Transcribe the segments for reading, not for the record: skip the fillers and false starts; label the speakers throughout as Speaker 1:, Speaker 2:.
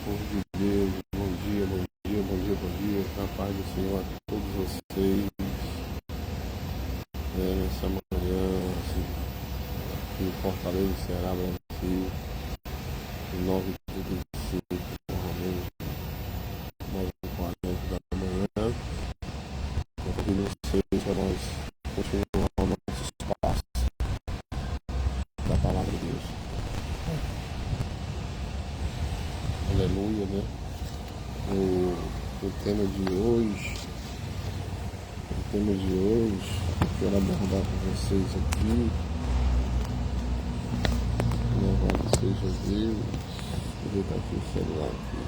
Speaker 1: povo de Deus, bom dia, bom dia, bom dia, bom dia, na paz do Senhor a todos vocês, nessa manhã, assim, aqui em Fortaleza, Ceará, Brasil, em 9h35, normalmente, 9h40 da manhã, eu convido vocês para nós continuar o nosso espaço da palavra de Deus. Aleluia, né? O tema de hoje, quero abordar com vocês aqui, louvado seja Deus. Deixa eu botar aqui o celular aqui.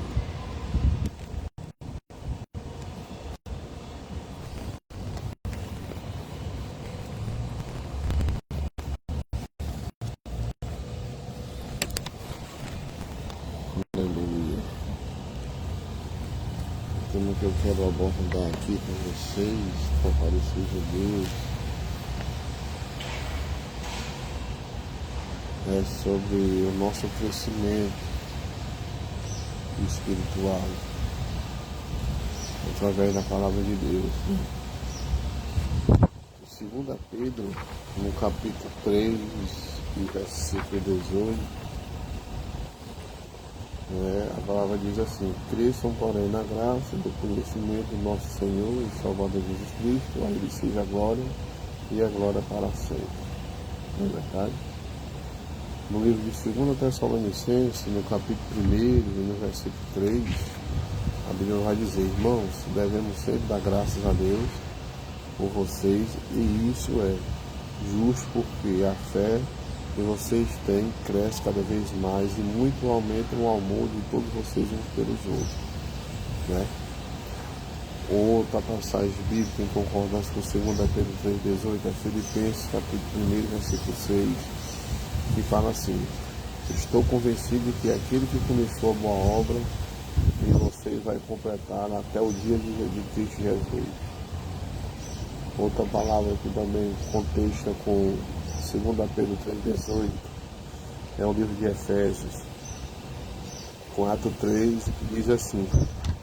Speaker 1: Aleluia. O tema que eu quero abordar aqui com vocês, louvado seja Deus, é sobre o nosso crescimento espiritual através da palavra de Deus. 2 Pedro, no capítulo 3, versículo 18, a palavra diz assim: cresçam, porém, na graça do conhecimento do nosso Senhor e Salvador Jesus Cristo, a Ele seja a glória e a glória para sempre. Não é verdade? No livro de 2 Tessalonicenses, no capítulo 1 e no versículo 3, a Bíblia vai dizer: irmãos, devemos sempre dar graças a Deus por vocês, e isso é justo, porque a fé que vocês têm cresce cada vez mais e muito aumenta o amor de todos vocês uns pelos outros, né? Outra passagem bíblica em concordância com 2 Pedro 3,18 é Filipenses capítulo 1, versículo 6, que fala assim: estou convencido que aquele que começou a boa obra em vocês vai completar até o dia de Cristo Jesus. Outra palavra que também contesta com 2 Pedro 3,18 é o livro de Efésios 4,3, que diz assim: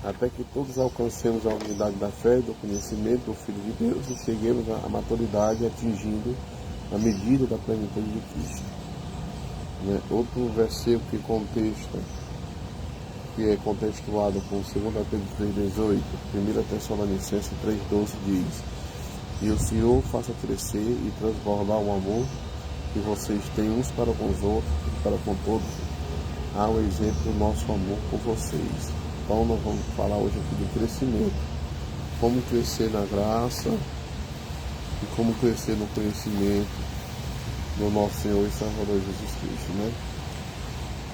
Speaker 1: até que todos alcancemos a unidade da fé e do conhecimento do Filho de Deus e cheguemos à maturidade, atingindo a medida da plenitude de Cristo. Outro versículo que é contextuado com 2 Pedro 3,18, 1 Tessalonicenses 3,12 diz: e o Senhor faça crescer e transbordar o amor que vocês têm uns para com os outros e para com todos, ao exemplo do nosso amor por vocês. Então nós vamos falar hoje aqui do crescimento, como crescer na graça e como crescer no conhecimento do nosso Senhor e Salvador Jesus Cristo, né?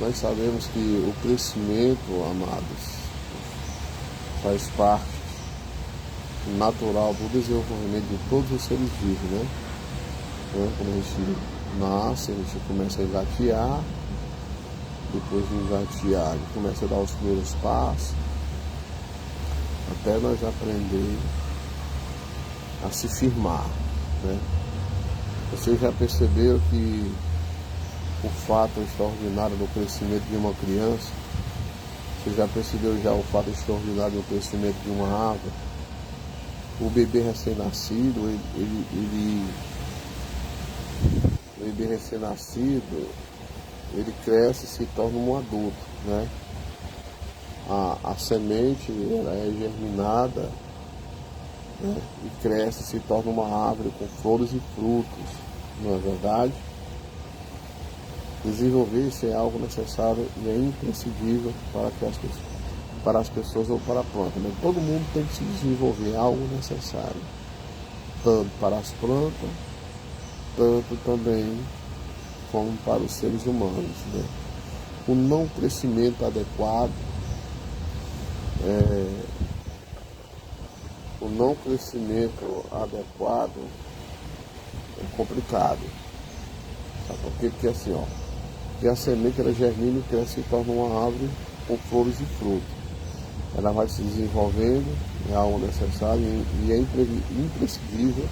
Speaker 1: Nós sabemos que o crescimento, amados, faz parte natural do desenvolvimento de todos os seres vivos, né? Quando a gente nasce, a gente começa a engatear, depois de engatear, a gente começa a dar os primeiros passos, até nós aprender a se firmar, né? Você já percebeu que o fato extraordinário do crescimento de uma criança, você já percebeu já o fato extraordinário do crescimento de uma árvore? O bebê recém-nascido, o bebê recém-nascido, ele cresce e se torna um adulto, né? A semente, ela é germinada, né? E cresce e se torna uma árvore com flores e frutos, não é verdade? Desenvolver-se é algo necessário e é imprescindível para as pessoas ou para a planta, né? Todo mundo tem que se desenvolver, é algo necessário, tanto para as plantas, tanto também como para os seres humanos, né? O não crescimento adequado é complicado, sabe por quê? Porque assim, que a semente ela germina e cresce e se torna uma árvore com flores e frutos. Ela vai se desenvolvendo, é algo necessário e é imprescindível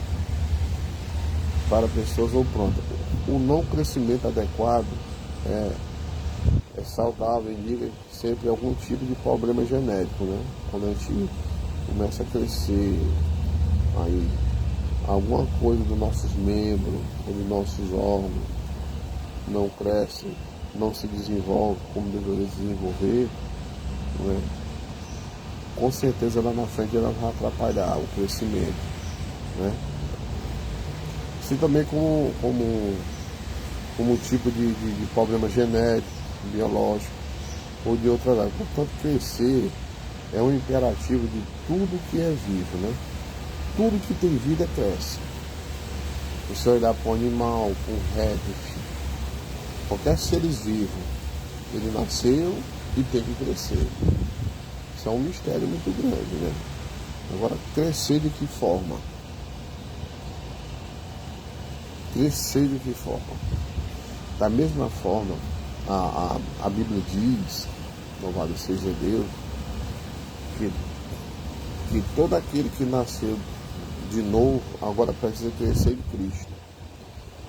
Speaker 1: para pessoas ou plantas. O não crescimento adequado é saudável, indica sempre algum tipo de problema genético, né? Quando a gente começa a crescer, aí alguma coisa dos nossos membros ou dos nossos órgãos não cresce, não se desenvolve como deveria desenvolver, né? Com certeza lá na frente ela vai atrapalhar o crescimento, né? Assim também como tipo de problema genético, biológico ou de outra área. Portanto, crescer é um imperativo de tudo que é vivo, né? Tudo que tem vida cresce. Você olhar para um animal, para um réptil, qualquer seres vivos, ele nasceu e tem que crescer. Isso é um mistério muito grande, né? Agora, crescer de que forma? Crescer de que forma? Da mesma forma, a Bíblia diz, louvado seja Deus, que todo aquele que nasceu de novo, agora precisa crescer em Cristo.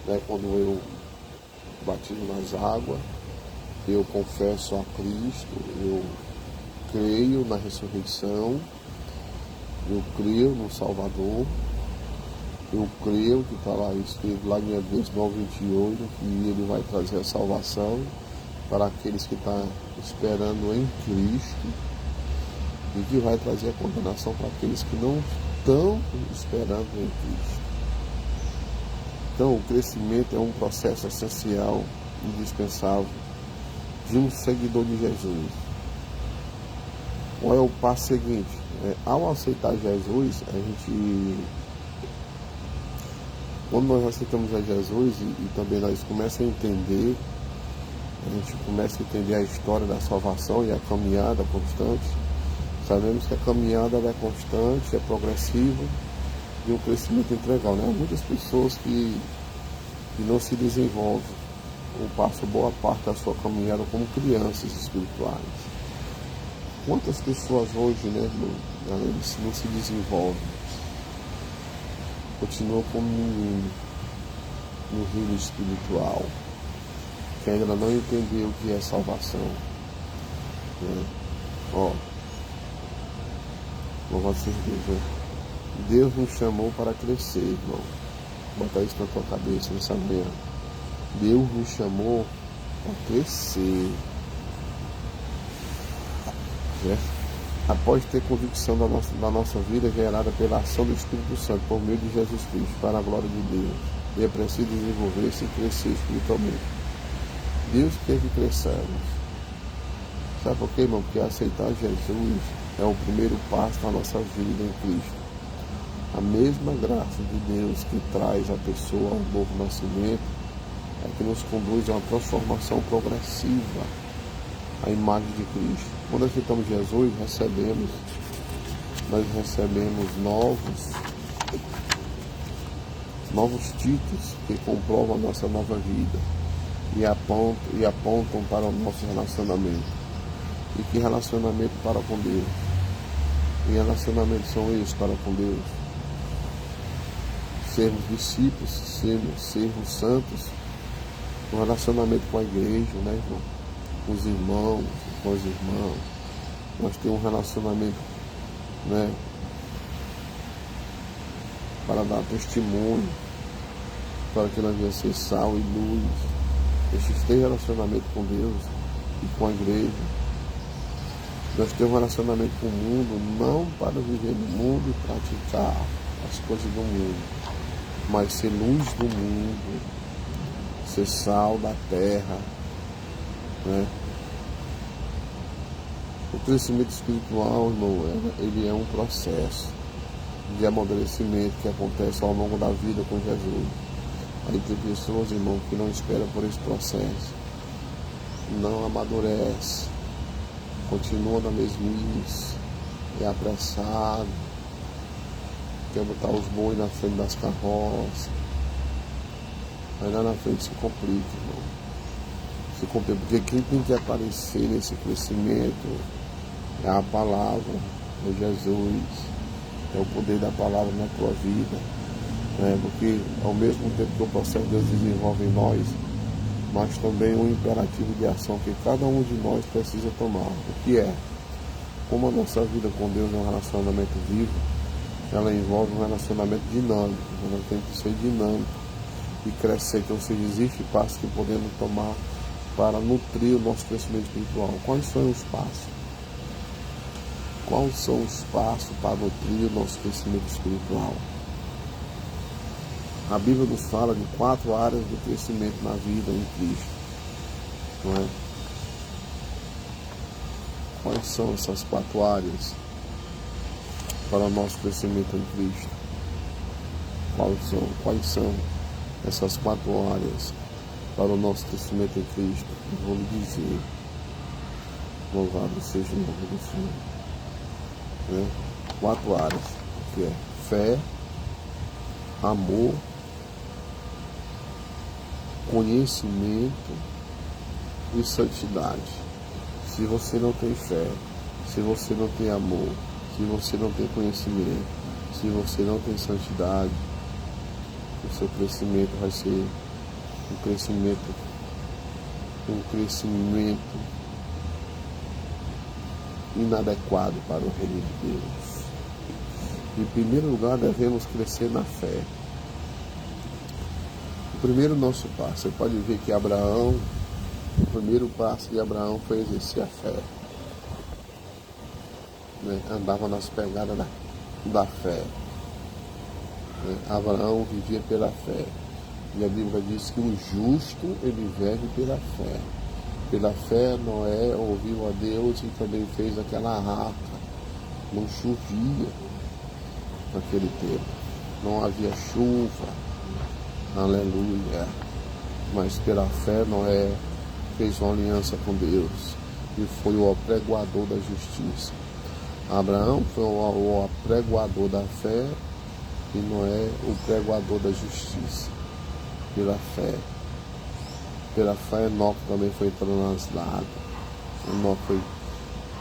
Speaker 1: Né? Quando eu batizo nas águas, eu confesso a Cristo, eu creio na ressurreição, eu creio no Salvador, eu creio que está lá escrito lá em Hebreus 9:28, que ele vai trazer a salvação para aqueles que estão esperando em Cristo e que vai trazer a condenação para aqueles que não estão esperando em Cristo. Então, o crescimento é um processo essencial, indispensável de um seguidor de Jesus. Qual é o passo seguinte? Ao aceitar Jesus, quando nós aceitamos a Jesus e também nós começamos a entender, a gente começa a entender a história da salvação e a caminhada constante. Sabemos que a caminhada é constante, é progressiva e um crescimento integral, né? Há muitas pessoas que não se desenvolvem ou passam boa parte da sua caminhada como crianças espirituais. Quantas pessoas hoje, né, não se desenvolvem, continuam como menino no reino espiritual, que ainda não entendeu o que é salvação, né? Louvado seja Deus, né? Deus nos chamou para crescer, irmão. Bota isso na tua cabeça nessa manhã. Deus nos chamou para crescer, né? Após ter convicção da nossa vida gerada pela ação do Espírito Santo por meio de Jesus Cristo, para a glória de Deus. E é preciso desenvolver-se e crescer espiritualmente. Deus quer que cresçamos. Sabe por quê, irmão? Porque aceitar Jesus é o primeiro passo da nossa vida em Cristo. A mesma graça de Deus que traz a pessoa ao novo nascimento é que nos conduz a uma transformação progressiva à imagem de Cristo. Quando aceitamos Jesus, nós recebemos novos títulos que comprovam a nossa nova vida e apontam para o nosso relacionamento. E que relacionamento para com Deus? Que relacionamentos são esses para com Deus? Sermos discípulos, sermos santos, um relacionamento com a igreja, né, irmão? Com os irmãos, com as irmãs. Nós temos um relacionamento, né, para dar testemunho, para que nós venhamos ser sal e luz. Esses três relacionamentos com Deus e com a igreja. Nós temos um relacionamento com o mundo, não para viver no mundo e praticar as coisas do mundo, mas ser luz do mundo, ser sal da terra, né? O crescimento espiritual, irmão, ele é um processo de amadurecimento que acontece ao longo da vida com Jesus. Aí tem pessoas, irmão, que não esperam por esse processo, não amadurece, continua na mesmice, é apressado, quer botar os bois na frente das carroças, aí lá na frente se complica, irmão. Se complica, porque quem tem que aparecer nesse crescimento é a palavra, é Jesus, é o poder da palavra na tua vida, né? Porque ao mesmo tempo que o processo de Deus desenvolve em nós, mas também um imperativo de ação que cada um de nós precisa tomar. O que é? Como a nossa vida com Deus é um relacionamento vivo, ela envolve um relacionamento dinâmico, ela tem que ser dinâmico e crescente, ou seja, existe passos que podemos tomar para nutrir o nosso crescimento espiritual. Quais são os passos? Quais são os passos para nutrir o nosso crescimento espiritual? A Bíblia nos fala de 4 áreas do crescimento na vida em Cristo, não é? Quais são essas 4 áreas para o nosso crescimento em Cristo? Quais são essas 4 áreas para o nosso crescimento em Cristo? Eu vou lhe dizer. Louvado seja o nome do Senhor. 4 áreas, que é fé, amor, conhecimento e santidade. Se você não tem fé, se você não tem amor, se você não tem conhecimento, se você não tem santidade, o seu crescimento vai ser um crescimento inadequado para o reino de Deus. Em primeiro lugar, devemos crescer na fé. O primeiro nosso passo, você pode ver que Abraão, o primeiro passo de Abraão foi exercer a fé. Andava nas pegadas da fé. Abraão vivia pela fé. E a Bíblia diz que o justo, ele vive pela fé. Pela fé, Noé ouviu a Deus e também fez aquela arca. Não chovia naquele tempo. Não havia chuva. Aleluia. Mas pela fé, Noé fez uma aliança com Deus e foi o apregoador da justiça. Abraão foi o apregoador da fé e Noé o pregoador da justiça. Pela fé. Pela fé, Enoque também foi entrando nas águas. Enoque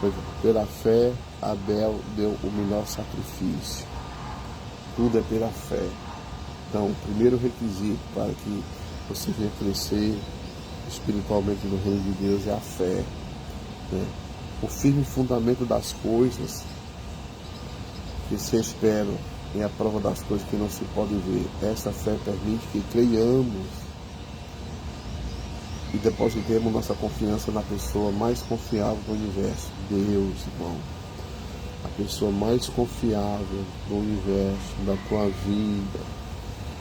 Speaker 1: foi pela fé, Abel deu o melhor sacrifício. Tudo é pela fé. Então, o primeiro requisito para que você venha crescer espiritualmente no reino de Deus é a fé. O firme fundamento das coisas que se esperam é a prova das coisas que não se pode ver. Essa fé permite que creiamos e depositemos nossa confiança na pessoa mais confiável do universo, Deus, irmão. A pessoa mais confiável do universo, da tua vida,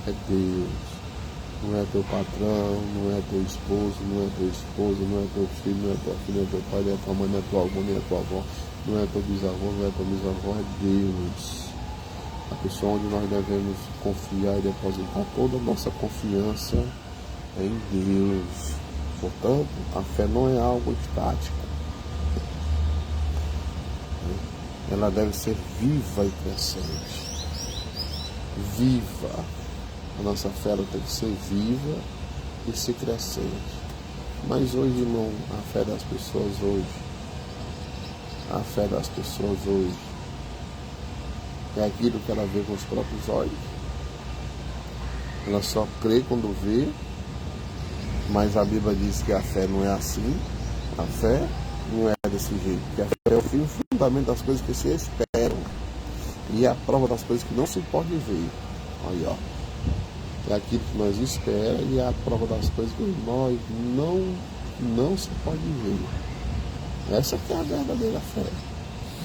Speaker 1: é Deus. Não é teu patrão, não é teu esposo, não é tua esposa, não é teu filho, não é tua filha, não é teu pai, não é tua mãe, não é tua avó, nem é tua avó, não é teu bisavô, não é tua bisavó, é Deus. A pessoa onde nós devemos confiar e depositar toda a nossa confiança é em Deus. Portanto, a fé não é algo estático. Ela deve ser viva e crescente. Viva. A nossa fé ela tem que ser viva e ser crescente. Mas hoje, irmão, a fé das pessoas hoje é aquilo que ela vê com os próprios olhos. Ela só crê quando vê, mas a Bíblia diz que a fé não é assim. A fé não é desse jeito, porque a fé é o fim fundamento das coisas que se esperam e é a prova das coisas que não se pode ver. Aí, ó. É aquilo que nós esperamos e é a prova das coisas que nós não se pode ver. Essa que é a verdadeira fé,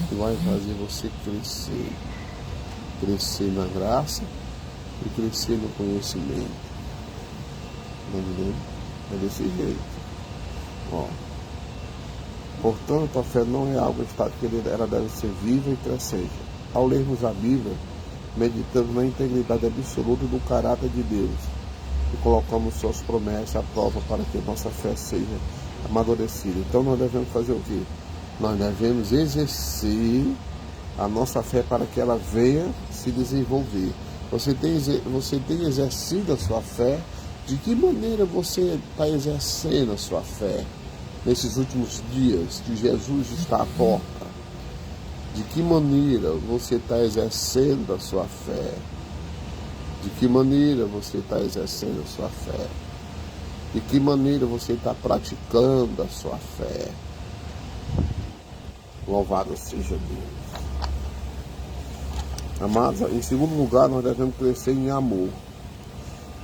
Speaker 1: que vai fazer você crescer. Crescer na graça e crescer no conhecimento. É desse jeito. Ó. Portanto, a fé não é algo estático, ela deve ser viva e crescente. Ao lermos a Bíblia, meditamos na integridade absoluta do caráter de Deus e colocamos suas promessas à prova para que nossa fé seja amadurecida. Então nós devemos fazer o quê? Nós devemos exercer a nossa fé para que ela venha se desenvolver. Você tem exercido a sua fé? De que maneira você está exercendo a sua fé nesses últimos dias que Jesus está à porta? De que maneira você está exercendo a sua fé? De que maneira você está exercendo a sua fé? De que maneira você está praticando a sua fé. Louvado seja Deus. Amados, em segundo lugar, nós devemos crescer em amor.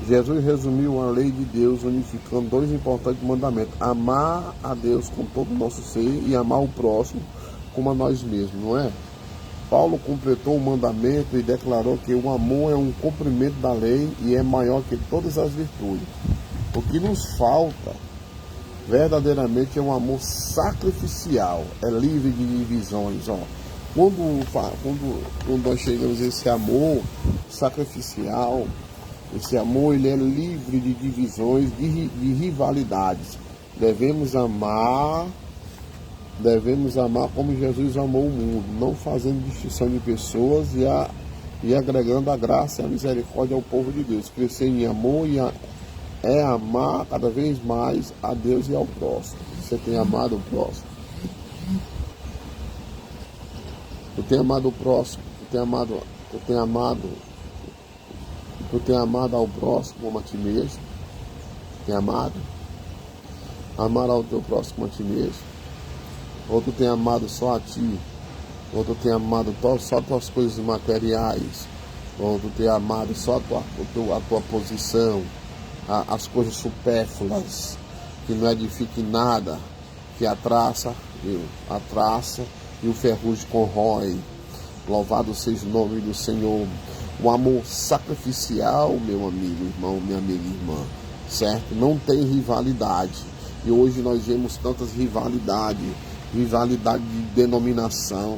Speaker 1: Jesus resumiu a lei de Deus unificando dois importantes mandamentos: amar a Deus com todo o nosso ser e amar o próximo como a nós mesmos, não é? Paulo completou o mandamento e declarou que o amor é um cumprimento da lei e é maior que todas as virtudes. O que nos falta verdadeiramente é um amor sacrificial, é livre de divisões. Quando nós chegamos a esse amor sacrificial, esse amor ele é livre de divisões, de rivalidades. Devemos amar como Jesus amou o mundo, não fazendo distinção de pessoas e agregando a graça e a misericórdia ao povo de Deus. Crescer em amor é amar cada vez mais a Deus e ao próximo. Você tem amado o próximo? Tu tem amado o próximo? Tu tem amado ao próximo como a ti mesmo? Tem amado? Amar ao teu próximo como a ti mesmo? Ou tu tem amado só a ti? Ou tu tem amado só tuas coisas materiais? Ou tu tem amado só a tua posição? As coisas supérfluas, que não edificam em nada, que a traça e o ferrugem corrói. Louvado seja o nome do Senhor. O amor sacrificial, meu amigo, irmão, minha amiga e irmã, certo? Não tem rivalidade. E hoje nós vemos tantas rivalidades, rivalidade de denominação,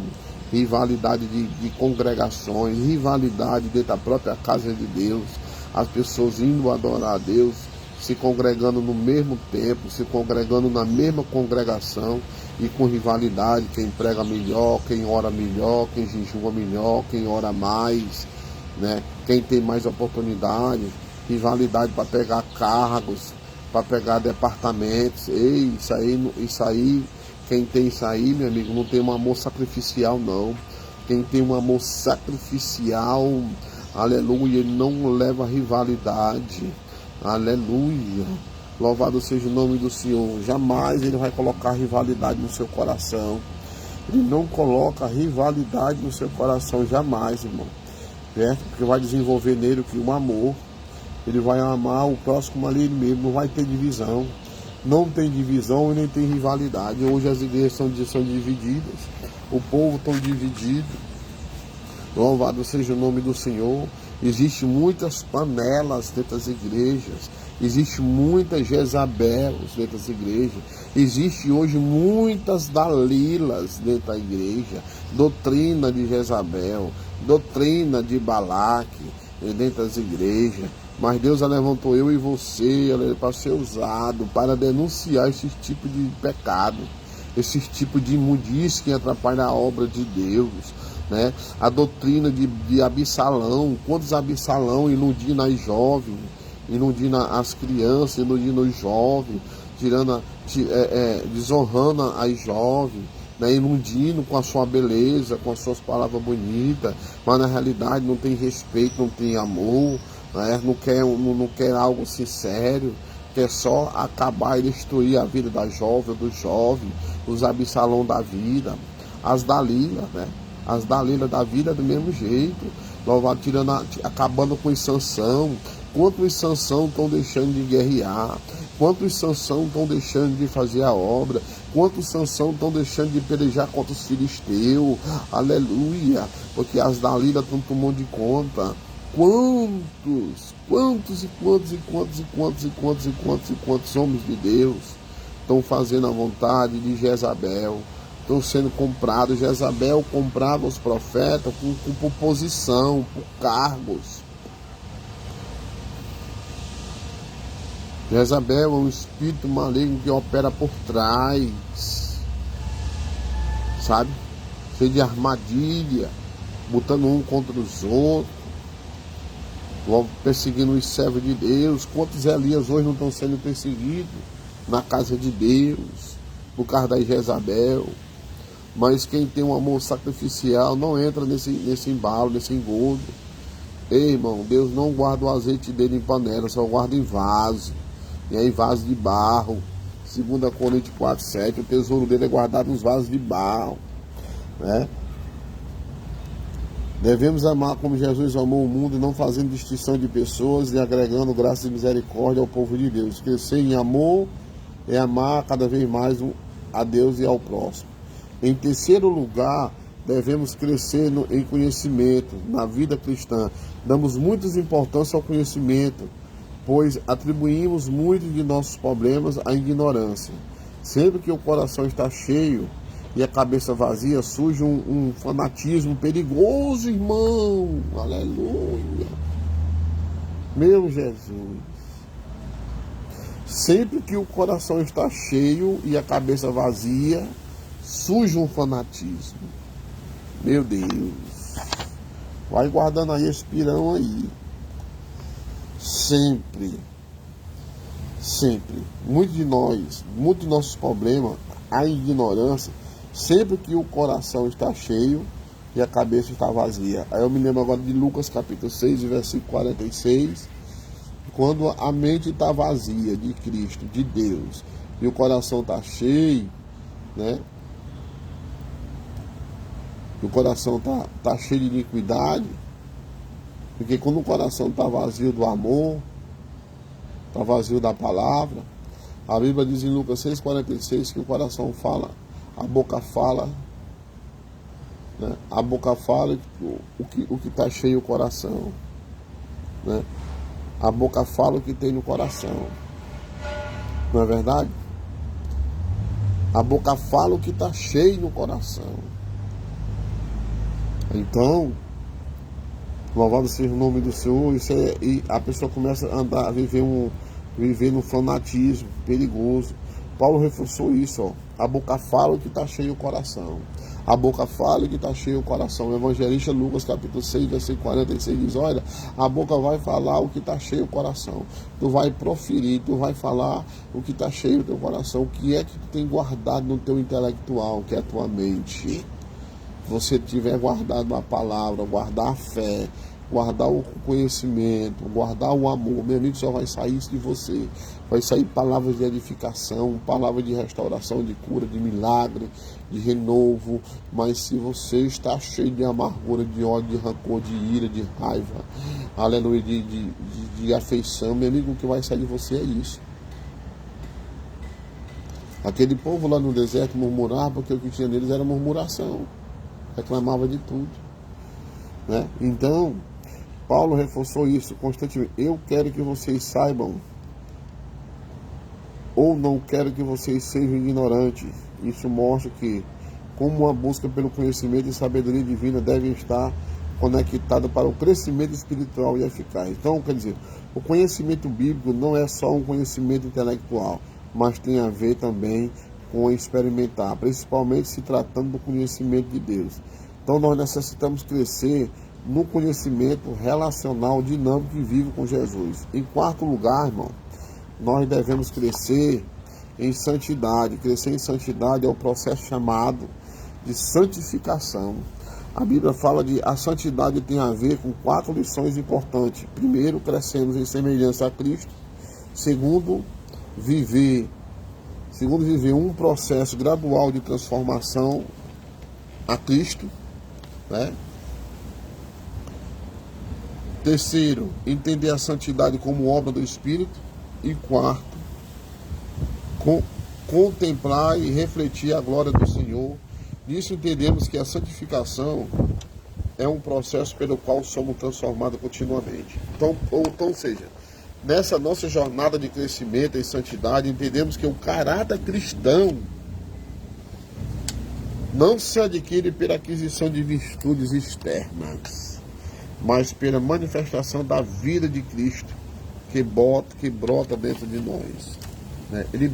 Speaker 1: rivalidade de congregações, rivalidade dentro da própria casa de Deus. As pessoas indo adorar a Deus, se congregando no mesmo tempo, se congregando na mesma congregação e com rivalidade, quem prega melhor, quem ora melhor, quem jejua melhor, quem ora mais, né? Quem tem mais oportunidades, rivalidade para pegar cargos, para pegar departamentos. Ei, isso aí, quem tem isso aí, meu amigo, não tem um amor sacrificial, não. Quem tem um amor sacrificial, aleluia, ele não leva rivalidade, aleluia. Louvado seja o nome do Senhor. Jamais ele vai colocar rivalidade no seu coração. Ele não coloca rivalidade no seu coração, jamais, irmão. Certo? Porque vai desenvolver nele o amor. Ele vai amar o próximo como ali ele mesmo. Não vai ter divisão. Não tem divisão e nem tem rivalidade. Hoje as igrejas são divididas. O povo está dividido. Louvado seja o nome do Senhor. Existem muitas panelas dentro das igrejas. Existem muitas Jezabels dentro das igrejas. Existem hoje muitas Dalilas dentro da igreja. Doutrina de Jezabel, doutrina de Balaque dentro das igrejas. Mas Deus levantou eu e você para ser usado, para denunciar esse tipo de pecado, esse tipo de imundície que atrapalha a obra de Deus. Né? A doutrina de Absalão, quantos Absalão iludindo as jovens, iludindo as crianças, iludindo os jovens, desonrando as jovens, né? Iludindo com a sua beleza, com as suas palavras bonitas, mas na realidade não tem respeito, não tem amor, né? não quer algo sincero, quer só acabar e destruir a vida da jovem, do jovem, os Absalão da vida, as Dalilas, né? As Dalilas da vida do mesmo jeito, acabando com os Sansão. Quantos Sansão estão deixando de guerrear? Quantos Sansão estão deixando de fazer a obra? Quantos Sansão estão deixando de pelejar contra os filisteus? Aleluia! Porque as Dalilas estão tomando de conta. Quantos homens de Deus estão fazendo a vontade de Jezabel? Estão sendo comprados. Jezabel comprava os profetas por posição, por cargos. Jezabel é um espírito maligno que opera por trás, sabe? Cheio de armadilha, botando um contra os outros, perseguindo os servos de Deus. Quantos Elias hoje não estão sendo perseguidos na casa de Deus por causa da Jezabel? Mas quem tem um amor sacrificial não entra nesse embalo, nesse engodo. Ei, irmão, Deus não guarda o azeite dele em panela, só guarda em vaso. e aí vaso de barro. 2 Coríntios 4:7, o tesouro dele é guardado nos vasos de barro, né? Devemos amar como Jesus amou o mundo, não fazendo distinção de pessoas e agregando graça e misericórdia ao povo de Deus. Crescer em amor é amar cada vez mais a Deus e ao próximo. Em terceiro lugar, devemos crescer em conhecimento, na vida cristã. Damos muita importância ao conhecimento, pois atribuímos muitos de nossos problemas à ignorância. Sempre que o coração está cheio e a cabeça vazia, surge um fanatismo perigoso, irmão. Aleluia. Meu Jesus. Sempre que o coração está cheio e a cabeça vazia, surge um fanatismo. Meu Deus. Vai guardando aí esse pirão aí. Sempre. Muitos de nossos problemas, a ignorância, sempre que o coração está cheio e a cabeça está vazia. Aí eu me lembro agora de Lucas capítulo 6, versículo 46, quando a mente está vazia de Cristo, de Deus, e o coração está cheio, né? E o coração está cheio de iniquidade, porque quando o coração está vazio do amor, está vazio da palavra, a Bíblia diz em Lucas 6,46 que o coração fala, a boca fala, né? A boca fala o que está cheio o coração, né? A boca fala o que tem no coração, não é verdade? A boca fala o que está cheio no coração. Então, louvado seja o nome do Senhor, e a pessoa começa a andar, a viver no fanatismo perigoso. Paulo reforçou isso, ó. A boca fala o que está cheio o coração. A boca fala o que está cheio o coração. O evangelista Lucas capítulo 6, versículo 46 diz, olha, a boca vai falar o que está cheio o coração. Tu vai proferir, tu vai falar o que está cheio o teu coração. O que é que tu tem guardado no teu intelectual, que é a tua mente? Você tiver guardado a palavra, guardar a fé, guardar o conhecimento, guardar o amor, meu amigo, só vai sair isso de você. Vai sair palavras de edificação, palavras de restauração, de cura, de milagre, de renovo. Mas se você está cheio de amargura, de ódio, de rancor, de ira, de raiva, aleluia, de afeição, meu amigo, o que vai sair de você é isso. Aquele povo lá no deserto murmurava porque o que tinha neles era murmuração. Reclamava de tudo, né? Então, Paulo reforçou isso constantemente. Eu quero que vocês saibam, ou não quero que vocês sejam ignorantes. Isso mostra que, como uma busca pelo conhecimento e sabedoria divina deve estar conectada para o crescimento espiritual e eficaz. Então, quer dizer, o conhecimento bíblico não é só um conhecimento intelectual, mas tem a ver também com experimentar, principalmente se tratando do conhecimento de Deus. Então nós necessitamos crescer no conhecimento relacional, dinâmico e vivo com Jesus. Em quarto lugar, irmão, nós devemos crescer em santidade. Crescer em santidade é o processo chamado de santificação. A Bíblia fala de a santidade tem a ver com 4 lições importantes. Primeiro, crescemos em semelhança a Cristo. Segundo, viver um processo gradual de transformação a Cristo, né? Terceiro, entender a santidade como obra do Espírito. E quarto, contemplar e refletir a glória do Senhor. Nisso entendemos que a santificação é um processo pelo qual somos transformados continuamente. Então, ou seja, nessa nossa jornada de crescimento em santidade, entendemos que o caráter cristão não se adquire pela aquisição de virtudes externas, mas pela manifestação da vida de Cristo que brota dentro de nós, né? Ele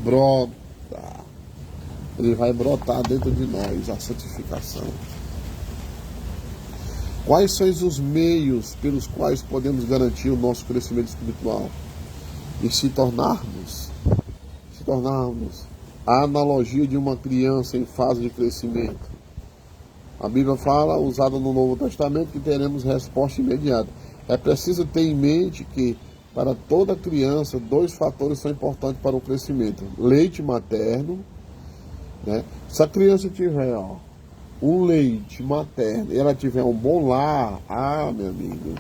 Speaker 1: vai brotar dentro de nós, a santificação. Quais são os meios pelos quais podemos garantir o nosso crescimento espiritual? E se tornarmos a analogia de uma criança em fase de crescimento. A Bíblia fala, usada no Novo Testamento, que teremos resposta imediata. É preciso ter em mente que Para toda criança, 2 fatores são importantes para o crescimento. Leite materno, né? Se a criança tiver um leite materno e ela tiver um bom lar, meu amigo,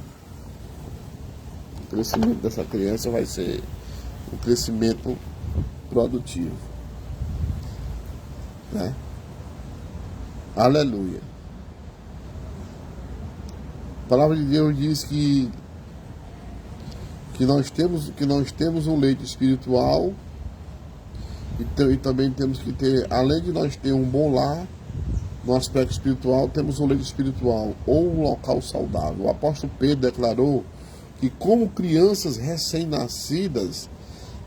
Speaker 1: o crescimento dessa criança vai ser um crescimento produtivo, né? Aleluia. A palavra de Deus diz que nós temos um leite espiritual e também temos que ter, além de nós ter um bom lar, no aspecto espiritual, temos um leite espiritual ou um local saudável. O apóstolo Pedro declarou que, como crianças recém-nascidas,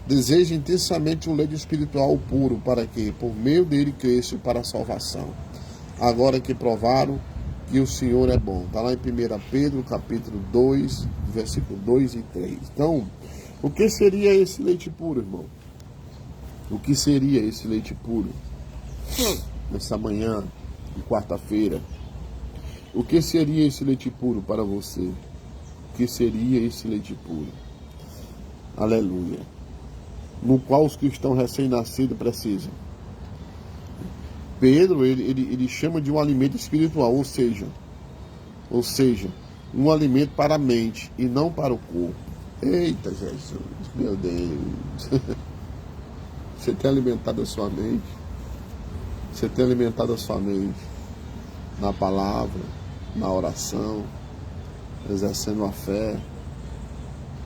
Speaker 1: deseja intensamente um leite espiritual puro, para que, por meio dele, cresça para a salvação. Agora que provaram que o Senhor é bom. Está lá em 1 Pedro, capítulo 2, versículo 2 e 3. Então, o que seria esse leite puro, irmão? O que seria esse leite puro? Nessa manhã de quarta-feira. O que seria esse leite puro para você? O que seria esse leite puro? Aleluia. No qual os cristãos recém-nascidos precisam. Pedro, ele chama de um alimento espiritual, ou seja, um alimento para a mente e não para o corpo. Eita Jesus, meu Deus. Você tem alimentado a sua mente? Você tem alimentado a sua mente na palavra, na oração, exercendo a fé?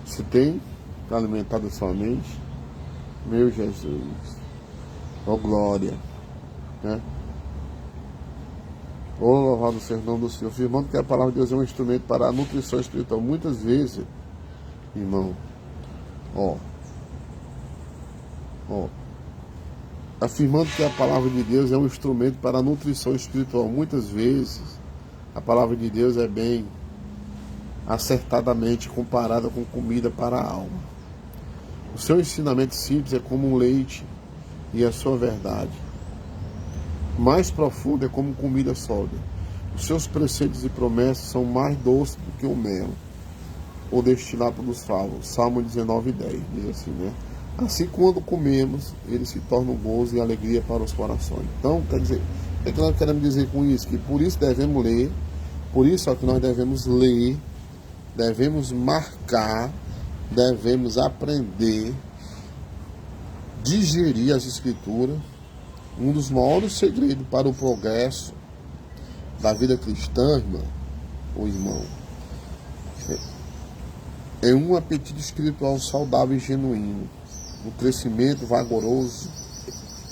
Speaker 1: Você tem alimentado a sua mente? Meu Jesus, ó glória, né? Ó louvado seja o nome do Senhor, afirmando que a palavra de Deus é um instrumento para a nutrição espiritual. Muitas vezes, irmão, afirmando que a palavra de Deus é um instrumento para a nutrição espiritual. Muitas vezes, a palavra de Deus é bem acertadamente comparada com comida para a alma. O seu ensinamento simples é como um leite e a sua verdade mais profunda é como comida sólida. Os seus preceitos e promessas são mais doces do que o mel, ou destilado dos favos. Salmo 19:10 diz assim, né? Assim, quando comemos, ele se torna um gozo e alegria para os corações. Então, quer dizer, é que nós queremos dizer com isso, que por isso devemos ler, por isso é que nós devemos ler, devemos marcar, devemos aprender, digerir as Escrituras. Um dos maiores segredos para o progresso da vida cristã, irmão, é um apetite espiritual saudável e genuíno. O crescimento vigoroso,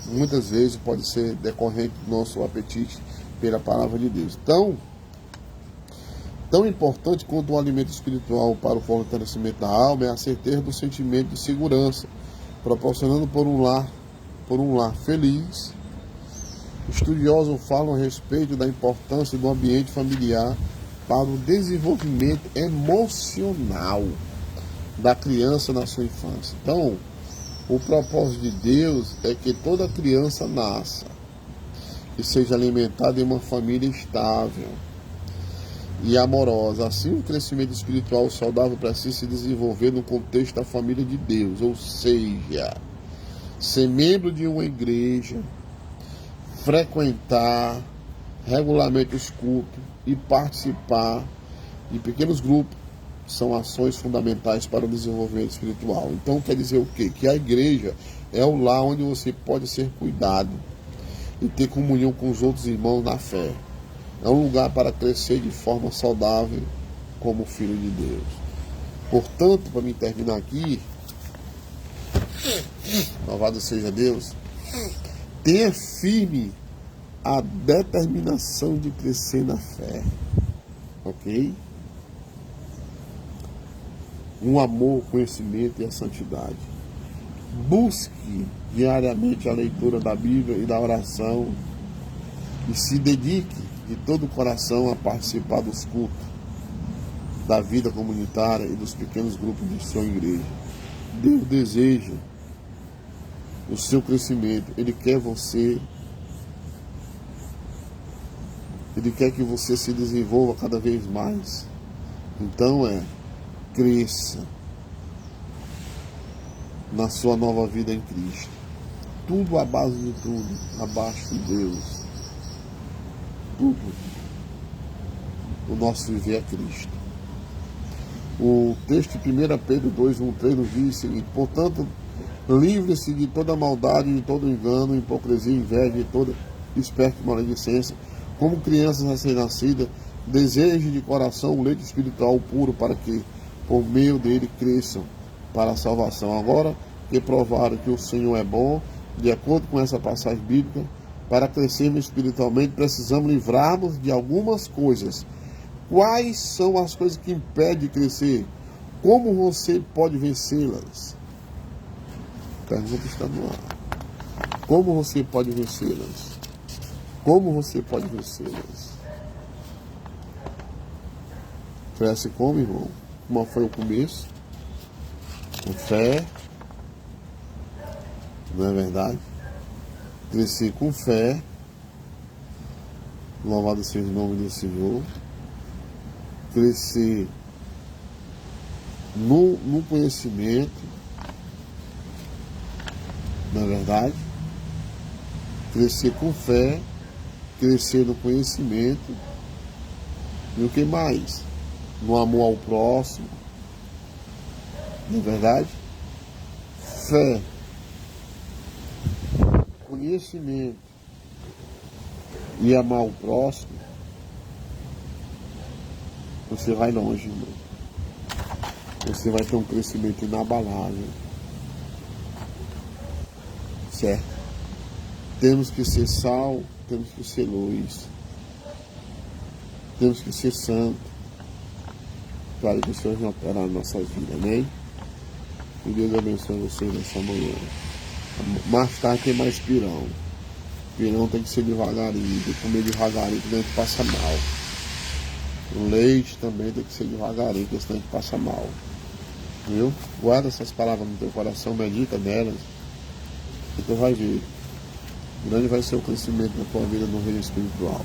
Speaker 1: muitas vezes, pode ser decorrente do nosso apetite pela palavra de Deus. Então, tão importante quanto o alimento espiritual para o fortalecimento da alma é a certeza do sentimento de segurança, proporcionando por um lar feliz. Estudiosos falam a respeito da importância do ambiente familiar para o desenvolvimento emocional da criança na sua infância. Então, o propósito de Deus é que toda criança nasça e seja alimentada em uma família estável e amorosa. Assim, o crescimento espiritual saudável precisa se desenvolver no contexto da família de Deus, ou seja, ser membro de uma igreja, frequentar regularmente os cultos e participar de pequenos grupos são ações fundamentais para o desenvolvimento espiritual. Então quer dizer o quê? Que a igreja é o lar onde você pode ser cuidado e ter comunhão com os outros irmãos na fé. É um lugar para crescer de forma saudável como filho de Deus. Portanto, para me terminar aqui, louvado seja Deus, tenha firme a determinação de crescer na fé, ok? Um amor, conhecimento e a santidade. Busque diariamente a leitura da Bíblia e da oração e se dedique de todo o coração a participar dos cultos, da vida comunitária e dos pequenos grupos de sua igreja. Deus deseja o seu crescimento. Ele quer que você se desenvolva cada vez mais. Então cresça na sua nova vida em Cristo. Tudo à base de tudo, abaixo de Deus. Tudo. O nosso viver é Cristo. O texto de 1 Pedro 2:1-3 nos diz o seguinte: portanto, livre-se de toda maldade, de todo engano, hipocrisia, inveja, de toda espécie de maledicência. Como crianças recém-nascidas, desejem de coração o leite espiritual puro, para que, por meio dele, cresçam para a salvação. Agora que provaram que o Senhor é bom, de acordo com essa passagem bíblica, para crescermos espiritualmente, precisamos livrar-nos de algumas coisas. Quais são as coisas que impedem de crescer? Como você pode vencê-las? A pergunta está no ar. Como você pode vencê-las? Como você pode vencê-las? Cresce como, irmão? Como foi o começo? Com fé. Não é verdade? Crescer com fé. Louvado seja o nome do Senhor. Crescer no conhecimento. Não é verdade? Crescer com fé. Crescer no conhecimento. E o que mais? No amor ao próximo. Não é verdade? Fé. Conhecimento e amar o próximo, você vai longe, irmão. Você vai ter um crescimento inabalável. Certo? Temos que ser sal, temos que ser luz. Temos que ser santo, para que o Senhor não operar na nossa vida, amém? Que Deus abençoe vocês nessa manhã. Mais tarde tem mais pirão. Pirão tem que ser devagarinho, tem que comer devagarinho, porque a gente passa mal. O leite também tem que ser devagarinho, porque senão a gente passa mal. Viu? Guarda essas palavras no teu coração, medita nelas, e tu vai ver. Grande vai ser o crescimento da tua vida no reino espiritual.